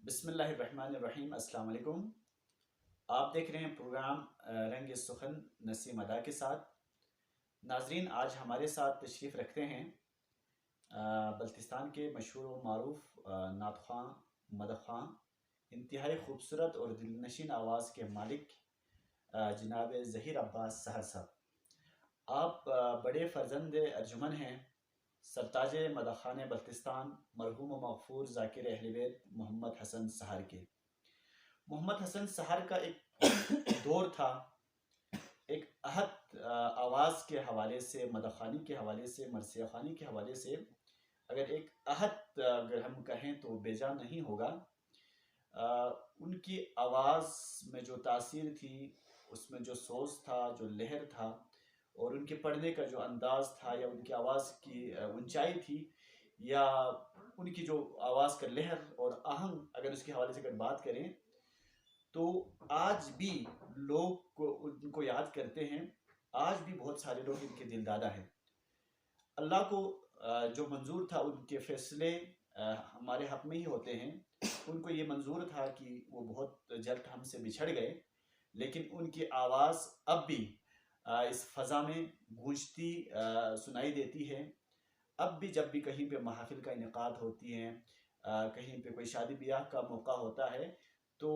बिस्मिल्लाहिर्रहमानिर्रहीम। अस्सलाम वालेकुम। आप देख रहे हैं प्रोग्राम रंग सुखन नसीम अदा के साथ। नाजरीन, आज हमारे साथ तशरीफ़ रखते हैं बल्तिस्तान के मशहूर व मारूफ नात ख़्वां मदह ख़्वां, इंतहाई खूबसूरत और दिलनशीन आवाज़ के मालिक जनाब ज़हीर अब्बास सहर साहब। आप बड़े फ़र्जंद अर्जुमन हैं सरताज मदह ख़ान बल्तिस्तान मरहूम व मग़फ़ूर ज़ाकिर अहले बैत मोहम्मद हसन सहर के। मोहम्मद हसन सहर का एक दौर था, एक अहद आवाज़ के हवाले से, मदह ख़ानी के हवाले से, मरसिया ख़ानी के हवाले से अगर एक अहद अगर हम कहें तो बेजा नहीं होगा। उनकी आवाज़ में जो तासीर थी, उसमें जो सोच था, जो लहर था, और उनके पढ़ने का जो अंदाज़ था, या उनकी आवाज़ की ऊंचाई थी, या उनकी जो आवाज़ का लहर और आहंग, अगर उसके हवाले से अगर बात करें तो आज भी लोग उनको याद करते हैं। आज भी बहुत सारे लोग इनके दिलदादा हैं। अल्लाह को जो मंजूर था, उनके फैसले हमारे हक में ही होते हैं। उनको ये मंजूर था कि वो बहुत जल्द हमसे बिछड़ गए, लेकिन उनकी आवाज़ अब भी इस फ़ज़ा में गूंजती सुनाई देती है। अब भी जब भी कहीं पे महफ़िल का इनेकाद होती हैं, कहीं पे कोई शादी ब्याह का मौका होता है, तो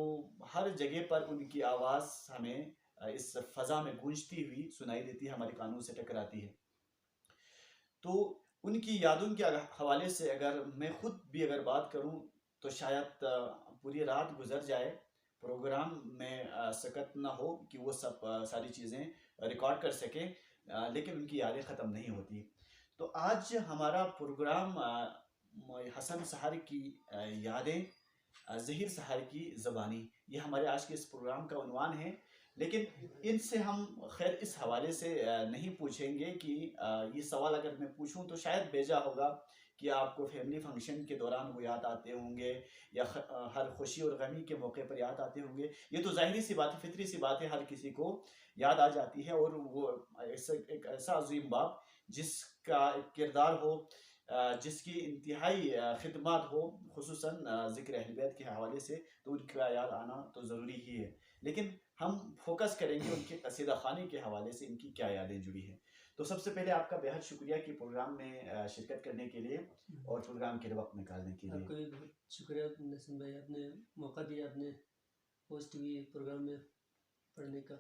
हर जगह पर उनकी आवाज़ हमें इस फ़ज़ा में गूंजती हुई सुनाई देती है, हमारे कानों से टकराती है। तो उनकी यादों के हवाले से अगर मैं ख़ुद भी अगर बात करूं तो शायद पूरी रात गुजर जाए, प्रोग्राम में सकत ना हो कि वो सब सारी चीज़ें रिकॉर्ड कर सकें, लेकिन उनकी यादें ख़त्म नहीं होती। तो आज हमारा प्रोग्राम हसन सहर की यादें, ज़हीर सहर की ज़बानी, ये हमारे आज के इस प्रोग्राम का उन्वान है। लेकिन इनसे हम खैर इस हवाले से नहीं पूछेंगे कि ये सवाल अगर मैं पूछूं तो शायद बेजा होगा कि आपको फैमिली फंक्शन के दौरान वो याद आते होंगे, या हर खुशी और गमी के मौके पर याद आते होंगे। ये तो ज़ाहिरी सी बात है, फितरी सी बात है, हर किसी को याद आ जाती है। और वो एक ऐसा अजीम बाप जिसका एक किरदार हो, जिसकी इंतहाई खिदमत हो, खुसूसन ज़िक्र अहले बैत के हवाले से, तो उनका याद आना तो ज़रूरी ही है। लेकिन हम फोकस करेंगे उनके कसीदा खानी के हवाले से इनकी क्या यादें जुड़ी हैं। तो सबसे पहले आपका बेहद शुक्रिया कि प्रोग्राम में शिरकत करने के लिए और प्रोग्राम के वक्त निकालने के लिए। आपका भी बहुत शुक्रिया नसीम भाई, आपने मौका दिया, आपने होस्ट हुई प्रोग्राम में पढ़ने का।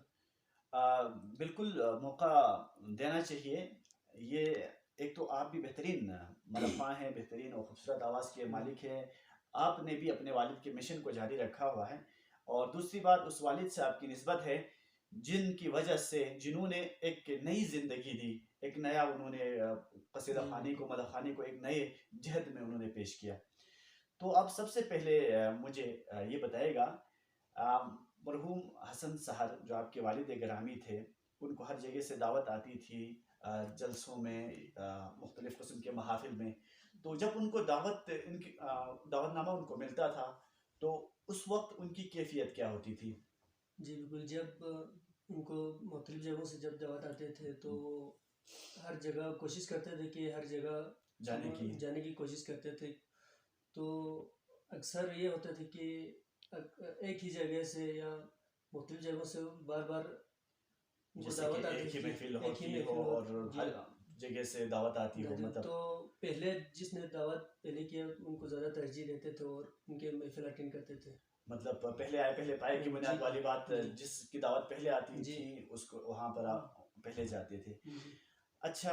बिल्कुल मौका देना चाहिए। ये एक तो आप भी बेहतरीन मदफ़ा हैं, बेहतरीन और ख़ूबसूरत आवाज़ के मालिक हैं। आपने भी अपने वालिद के मिशन को जारी रखा हुआ है, और दूसरी बात उस वालिद से आपकी निस्बत है जिनकी वजह से, जिन्होंने एक नई ज़िंदगी दी, एक नया उन्होंने कसीदा ख़ानी को, मदह ख़ानी को एक नए जहद में उन्होंने पेश किया। तो आप सबसे पहले मुझे ये बताइएगा, मरहूम हसन सहर जो आपके वालिद गिरामी थे, उनको हर जगह से दावत आती थी, जलसों में, मुख्तलिफ़ किस्म के महाफिल में। तो जब उनको इनकी दावतनामा उनको मिलता था, तो उस वक्त उनकी कैफियत क्या होती थी? जी बिल्कुल, जब उनको मुख्तलिफ़ जगहों से जब दावत आते थे तो हर जगह कोशिश करते थे कि हर जगह जाने की कोशिश करते थे। तो अक्सर ये होता था कि एक ही जगह से या मुख्तलिफ़ जगहों से बार बार उनको दावत आती एक ही थी, महफिल एक ही होती हो महफिल और जी हर जगह से दावत आती हो, मतलब तो पहले जिसने दावत पहले किया उनको ज़्यादा तरजीह देते थे और उनके महफिल अटेंड करते थे। मतलब पहले आए पहले पाए की बुनियाद जी वाली बात, जी जिसकी दावत पहले आती जी थी उसको वहाँ पर आप पहले जाते थे। जी अच्छा,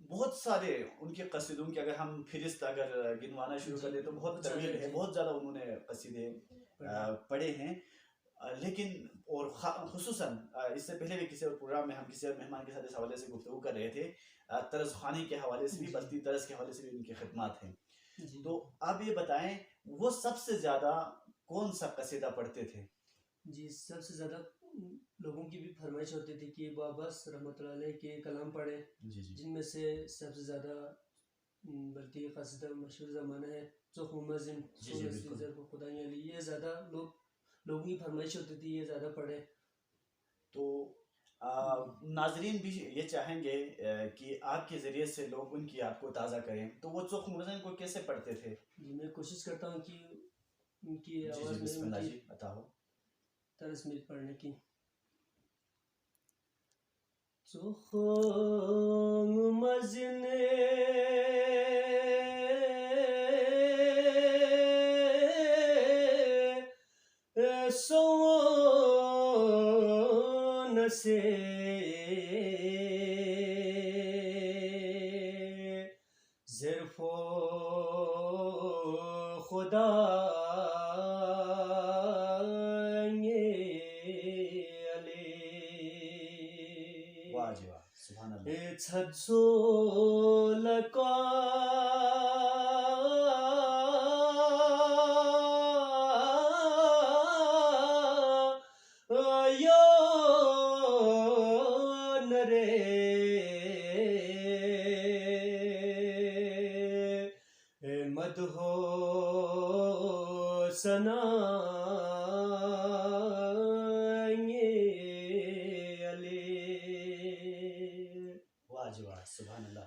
बहुत सारे उनके कसीदों की अगर हम फिरिस्त अगर गिनवाना शुरू कर दें तो बहुत ज़्यादा तवील है, जी बहुत ज़्यादा उन्होंने कसीदे पढ़े। पढ़े हैं। लेकिन और खुसूसन इससे पहले भी किसी और प्रोग्राम में हम किसी और मेहमान के साथ इस हवाले से गुफ्तगू कर रहे थे, तरस खानी के हवाले से भी, जी बस्ती तरस के हवाले से भी उनकी खिदमत हैं। जी तो आप ये बताएं, वो सबसे ज़्यादा कौन सा कसीदा पढ़ते थे? जी सबसे ज़्यादा लोगों की भी फरमाइश होती थी कि बाबस रहमतुल्लाह अलैह के कलाम पढ़े, जी जी जिनमें से सबसे ज़्यादा बल्कि कसीदा मशहूर ज़माना है ज़ुख़्म-ए-मज़िन जी जी सोने से बिल्कुल। ज़र्फ़ खुदाई अली, ये ज़्यादा लोगों की फरमाइश होती थी ये ज़्यादा पढ़े। तो जी नाजरीन भी ये चाहेंगे कि आपके ज़रिए से लोग उनकी याद को ताज़ा करें, तो वो ज़ुख़्म-ए-मज़िन को कैसे पढ़ते थे? जी मैं कोशिश करता हूँ कि उनकी जी जी आवाज़ में बिस्मिल्लाह उनकी जी, बताओ। तरस में पढ़ने की। ज़ुख़्म-ए-मज़िन सोने से ज़र्फ़ो खुदाई अली वाह जी वाह, सुभान अल्लाह। छज्जोलका रे मदहो सना वाह जी वाह, सुभान अल्लाह।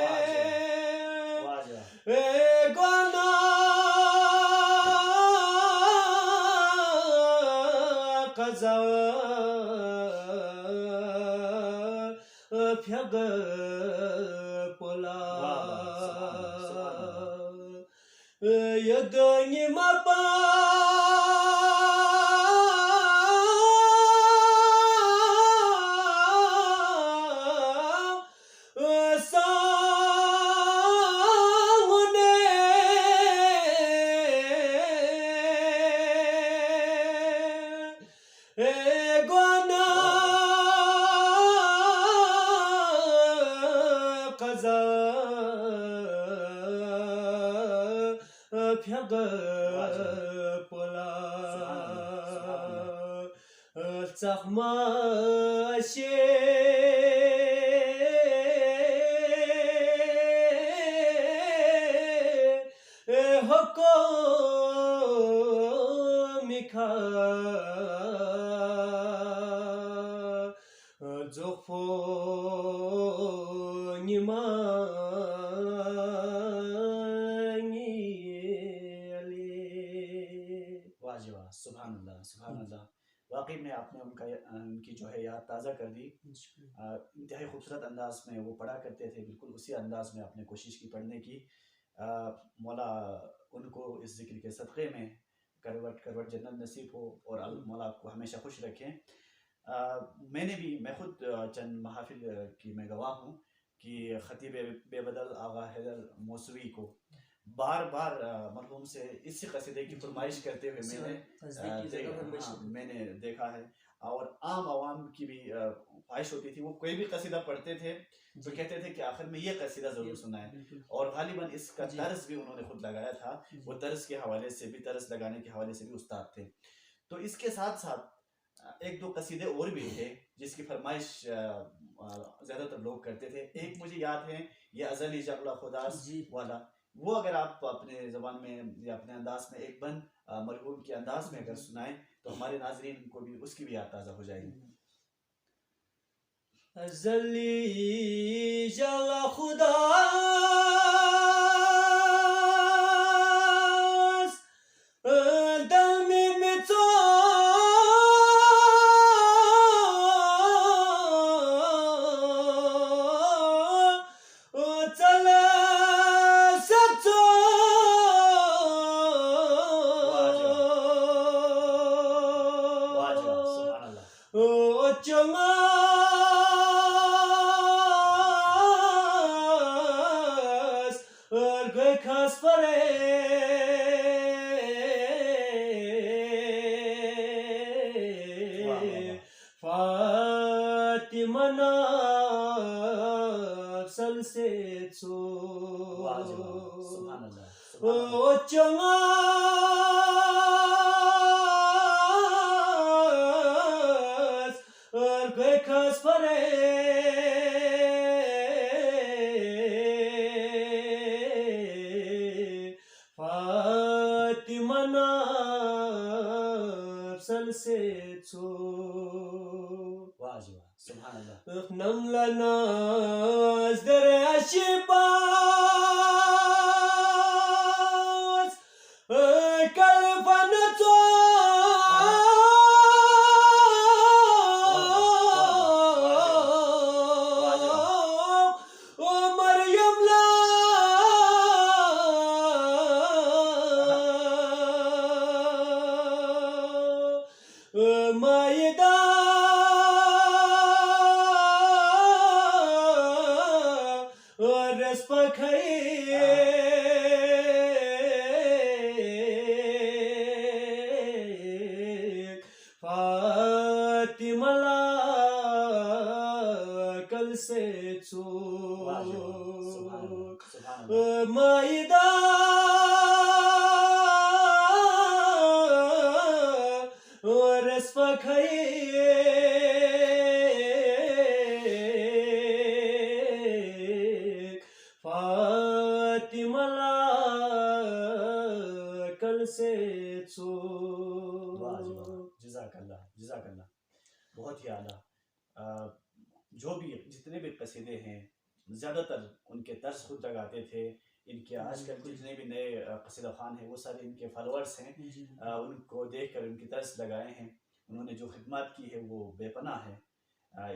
वाह जी वाह, वाह जी वाह। Fyag pola वाह वाह, सुभान अल्लाह, सुभान अल्लाह। yadani mapa Guana वाह वाह, kaza fyag वाह जी वाह, pola सुभान अल्लाह, सुभान अल्लाह। tsakma she hoko mikha zofo nima वाह जी वाह, सुभान अल्लाह, सुभान अल्लाह। वाकई में आपने उनकी जो है याद ताज़ा कर दी। इंतहाई खूबसूरत अंदाज में वो पढ़ा करते थे, बिल्कुल उसी अंदाज में आपने कोशिश की पढ़ने की। मौला उनको इस ज़िक्र के सदक़े में करवट करवट जन्नत नसीब हो और मौला आपको हमेशा खुश रखें। मैं खुद चंद महफ़िल की मैं गवाह हूँ कि ख़तीब बेबदल आगा हैदर मौसवी को बार बार मरहूम से इसी कसीदे की फरमाइश करते हुए मैंने देखा है। और आम आवाम की भी ख्वाहिश होती थी, वो कोई भी कसीदा पढ़ते थे तो कहते थे कि आखिर में ये कसीदा ज़रूर सुनाएं। और गालिबन इसका तर्ज भी उन्होंने खुद लगाया था, वो तर्ज के हवाले से भी, तर्ज लगाने के हवाले से भी उस्ताद थे। तो इसके साथ साथ एक दो कसीदे और भी थे जिसकी फरमाइश ज़्यादातर लोग करते थे। एक मुझे याद है, ये अज़ली जगला खुदास वाला, वो अगर आप अपने ज़बान में या अपने अंदाज में एक बंद मरहूम के अंदाज में अगर सुनाएं तो हमारे नाज़रीन को भी उसकी भी याद ताज़ा हो जाएगी। अज़ली जगला खुदास दमी में तो o chongas argay khas pare Fatima nafsal se so o chongas argay khas pare Fatima nafsal se so Namla nas dere ashibas kalfanato o Maryam la Maida Fatima la kal se so Maida respa khaye Fatima la kal se so जज़ाकल्लाह बहुत ही आला। जो भी जितने भी कसीदे हैं ज़्यादातर उनके तर्ज खुद लगाते थे। इनके आजकल जितने भी नए कसीदा खान हैं वो सारे इनके फॉलोअर्स हैं। उनको देखकर उनकी तर्ज लगाए हैं। उन्होंने जो खिदमत की है वो बेपनाह है।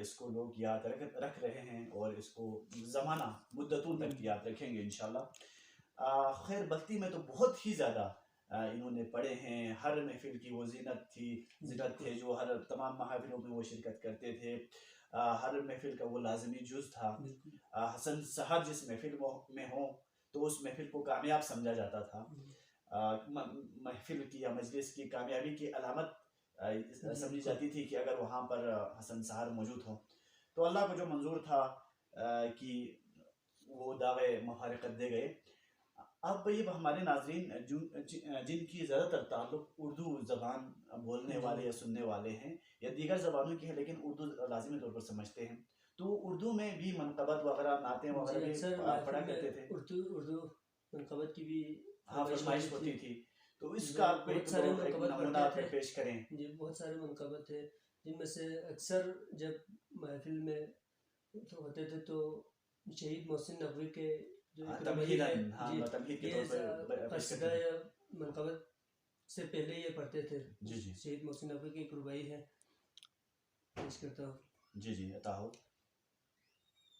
इसको लोग याद रख रहे हैं और इसको ज़माना मुद्दतों तक याद रखेंगे इंशाल्लाह। खैर बस्ती में तो बहुत ही ज़्यादा इन्होंने पढ़े हैं। हर महफिल की वो जीनत थे जो हर तमाम महफिलों में वो शिरकत करते थे। हर महफिल का वो लाजमी जुज़ था। हसन सहर जिस महफिल में हो तो उस महफिल को कामयाब समझा जाता था। महफिल की या मजलिस की कामयाबी की अलामत समझी जाती थी कि अगर वहाँ पर हसन सहर मौजूद हो। तो अल्लाह को जो मंजूर था कि वो दावे मुफारकत दे गए। अब ये हमारे नाजरीन जिनकी ज़्यादातर ताल्लुक उर्दू ज़बान बोलने वाले या सुनने वाले हैं या दीगर ज़बानों की है लेकिन उर्दू लाजिमी तौर पर समझते हैं, तो उर्दू में भी मनक़बत वगैरह नाते वगैरह भी पढ़ा करते थे। उर्दू मनक़बत की भी फरमाइश होती थी। तो इसका बहुत सारे नमूना पेश करें। जी बहुत सारे मनक़बत थे जिनमें से अक्सर जब महफिल में होते थे तो शहीद मोहसिन नकवी के जो कसीदा या मनक़बत से पहले ये पढ़ते थे। शहीद मोहसिन नकवी की एक रुबाई है, पेश करता हूँ। जी अता हो।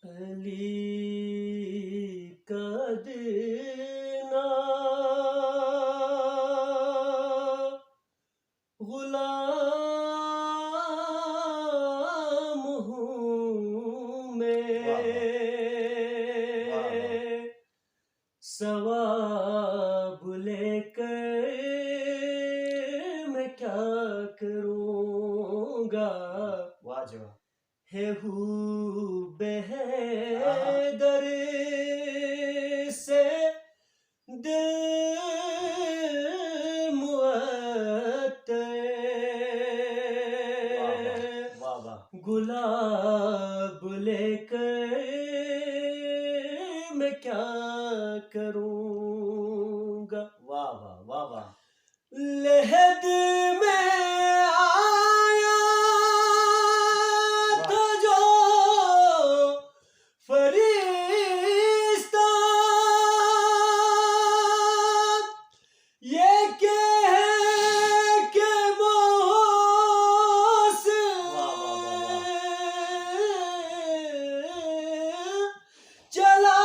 अली का देना गुलाम हूँ मैं, सवाब लेकर मैं क्या करूँगा। है बेहदर से दिल मुअत्तर, गुलाब लेकर मैं क्या करूँगा। वाह वाह वाह वाह। लहद में आया था जो फरिश्ता, ये कह के से चला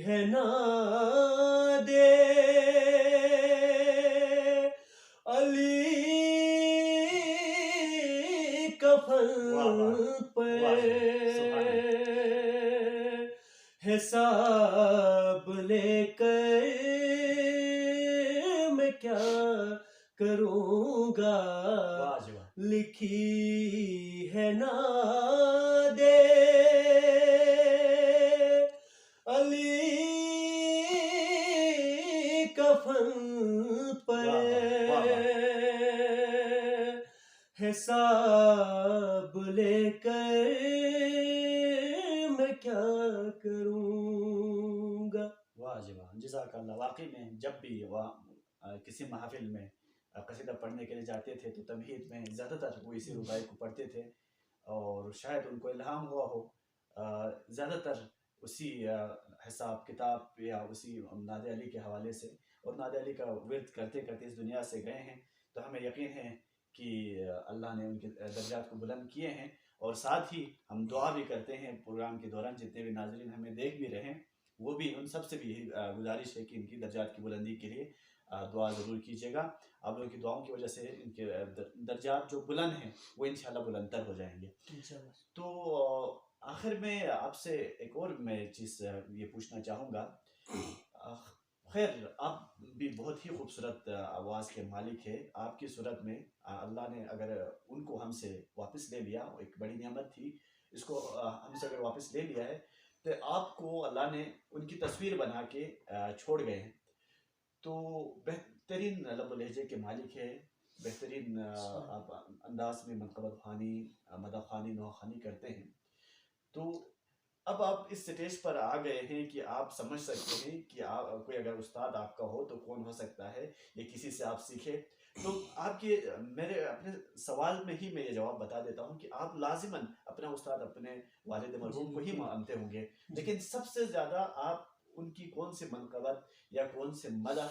है ना दे अली कफन पे हिसाब लेकर मैं क्या करूँगा, लिखी है ना दे अली कफन पर हिसाब लेकर मैं क्या करूँगा। वाह जी वाह, जज़ाकल्लाह। वाकई में जब भी वह किसी महफिल में कसीदा पढ़ने के लिए जाते थे तो तमहीद में ज़्यादातर वो इसी रुबाई को पढ़ते थे और शायद उनको इल्हाम हुआ हो ज़्यादातर उसी हिसाब किताब या उसी नादे अली के हवाले से, और नादे अली का विर्द करते करते इस दुनिया से गए हैं। तो हमें यकीन है कि अल्लाह ने उनके दर्जात को बुलंद किए हैं, और साथ ही हम दुआ भी करते हैं प्रोग्राम के दौरान जितने भी नाज़रीन हमें देख भी रहे हैं वो भी, उन सब से भी यही गुजारिश है कि इनकी दर्जात की बुलंदी के लिए दुआ ज़रूर कीजिएगा। आप लोगों की दुआओं की वजह से इनके दर्जात जो बुलंद हैं वो इंशाल्लाह बुलंदतर हो जाएंगे। तो आखिर में आपसे एक और मैं चीज़ ये पूछना चाहूँगा। खैर आप भी बहुत ही खूबसूरत आवाज़ के मालिक है। आपकी सूरत में अल्लाह ने अगर उनको हमसे वापस ले लिया, एक बड़ी नेमत थी, इसको हमसे अगर वापस ले लिया है तो आपको अल्लाह ने उनकी तस्वीर बना के छोड़ गए हैं। तो बेहतरीन लब लहजे के मालिक है, बेहतरीन आप अंदाज में मनक़बत ख़्वानी, मदह ख़्वानी, नौह ख़्वानी करते हैं। तो अब आप इस स्टेज पर आ गए हैं कि आप समझ सकते हैं कि आप कोई अगर उस्ताद आपका हो तो कौन हो सकता है, या किसी से आप सीखे। तो आपके मेरे अपने सवाल में ही मैं ये जवाब बता देता हूँ कि आप लाजिमन अपना उस्ताद अपने वालिद मरहूम को ही मानते होंगे, लेकिन सबसे ज़्यादा आप उनकी कौन सी मनक़बत या कौन से मदह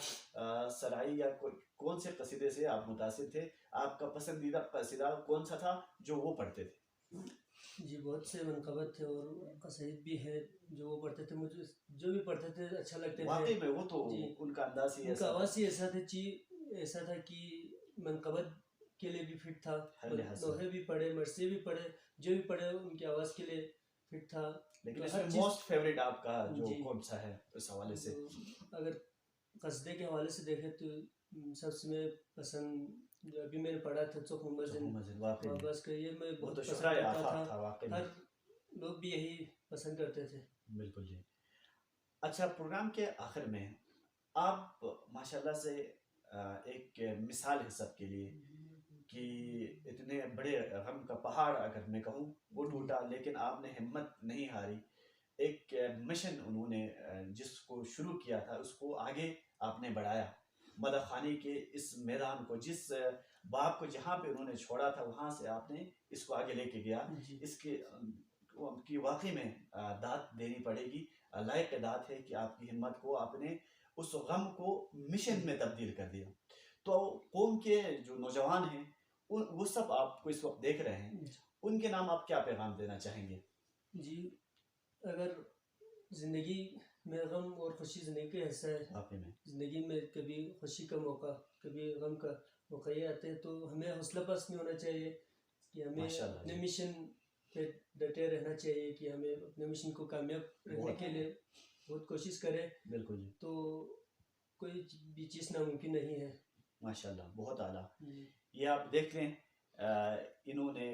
सराई या कौन से कसीदे से आप मुतासिर थे? आपका पसंदीदा कसीदा कौन सा था जो वो पढ़ते थे? जी बहुत से मनक़बत थे और कसीद भी है जो वो पढ़ते थे, मुझे जो भी पढ़ते थे अच्छा लगते थे। वाकई में वो तो उनका अंदाज ही उनका आवाज़ ही ऐसा था कि मनक़बत के लिए भी फिट था, दोहे भी पढ़े, मरसी भी पढ़े, जो भी पढ़े उनकी आवाज़ के लिए फिट था। लेकिन इसमें मोस्ट फेवरेट आपका जो कौन सा है इस हवाले से? अगर कस्दे के हवाले से देखें तो सबसे पसंद जो अभी मैंने पढ़ा था चौक मुमज़िन, बस का ये मैं बहुत पसंद करता था, हर लोग भी यही पसंद करते थे। बिल्कुल जी। अच्छा, प्रोग्राम के आखिर में आप माशाल्लाह से एक मिसाल है सबके लिए कि इतने बड़े गम का पहाड़ अगर मैं कहूँ वो टूटा, लेकिन आपने हिम्मत नहीं हारी। एक मिशन उन्होंने जिसको शुरू किया था उसको आगे आपने बढ़ाया। मदह ख़्वानी के इस मैदान को, जिस बाप को जहाँ पे उन्होंने छोड़ा था वहाँ से आपने इसको आगे लेके गया। इसकी वाकई में दाद देनी पड़ेगी, लायक दाद है कि आपकी हिम्मत को आपने उस गम को मिशन में तब्दील कर दिया। तो कौम के जो नौजवान हैं वो सब आपको इस वक्त देख रहे हैं, उनके नाम आप क्या पैगाम देना चाहेंगे? जी, अगर ज़िंदगी में गम और खुशी ज़िंदगी का हिस्सा है, ज़िंदगी में कभी खुशी का मौका कभी गम का मौका ये आते हैं, तो हमें हौसला पस्त नहीं होना चाहिए कि हमें अपने मिशन पे डटे रहना चाहिए कि हमें अपने मिशन को कामयाब रहने के लिए बहुत कोशिश करें। बिल्कुल जी। तो कोई भी चीज़ नामुमकिन नहीं है। माशाल्लाह, बहुत आला। ये आप देख लें, इन्होंने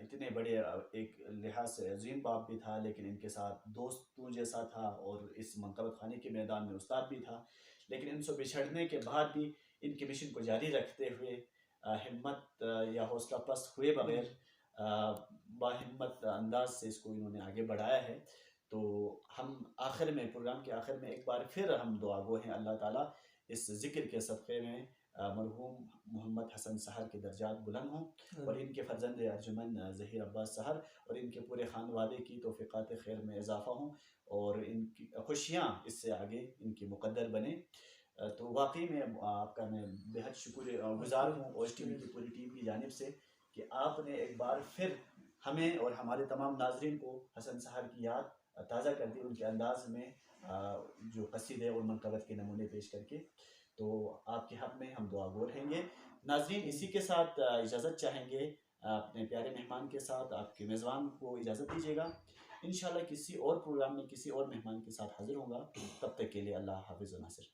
इतने बड़े एक लिहाज से अजीम बाप भी था, लेकिन इनके साथ दोस्तों जैसा था और इस मनक़बत ख़्वानी के मैदान में उस्ताद भी था, लेकिन इनसे बिछड़ने के बाद भी इनके मिशन को जारी रखते हुए हिम्मत या हौसला पस्त हुए बगैर बाहिम्मत अंदाज से इसको इन्होंने आगे बढ़ाया है। तो हम आखिर में, प्रोग्राम के आखिर में एक बार फिर हम दुआ गो हैं अल्लाह ताला इस ज़िक्र के सदक़े में मरहूम मोहम्मद हसन सहर के दर्जात बुलंद हों और इनके फ़र्जंद अर्जुमन ज़हीर अब्बास सहर और इनके पूरे खानवादे की तौफ़ीक़ात खैर में इजाफ़ा हों और इनकी खुशियाँ इससे आगे इनकी मुक़द्दर बने। तो वाकई में आपका मैं बेहद शुक्रगुज़ार हूँ OSTV की पूरी टीम की जानिब से कि आपने एक बार फिर हमें और हमारे तमाम नाज़रीन को हसन सहर की याद ताज़ा कर दी उनके अंदाज में, जो कसीदे और मनक़बत के नमूने पेश करके। तो आपके हक़ में हम दुआ गो रहेंगे। नाज़रीन, इसी के साथ इजाज़त चाहेंगे, अपने प्यारे मेहमान के साथ आपके मेज़बान को इजाज़त दीजिएगा। इंशाअल्लाह किसी और प्रोग्राम में किसी और मेहमान के साथ हाज़िर होगा। तब तक के लिए अल्लाह हाफ़िज़ व नासिर।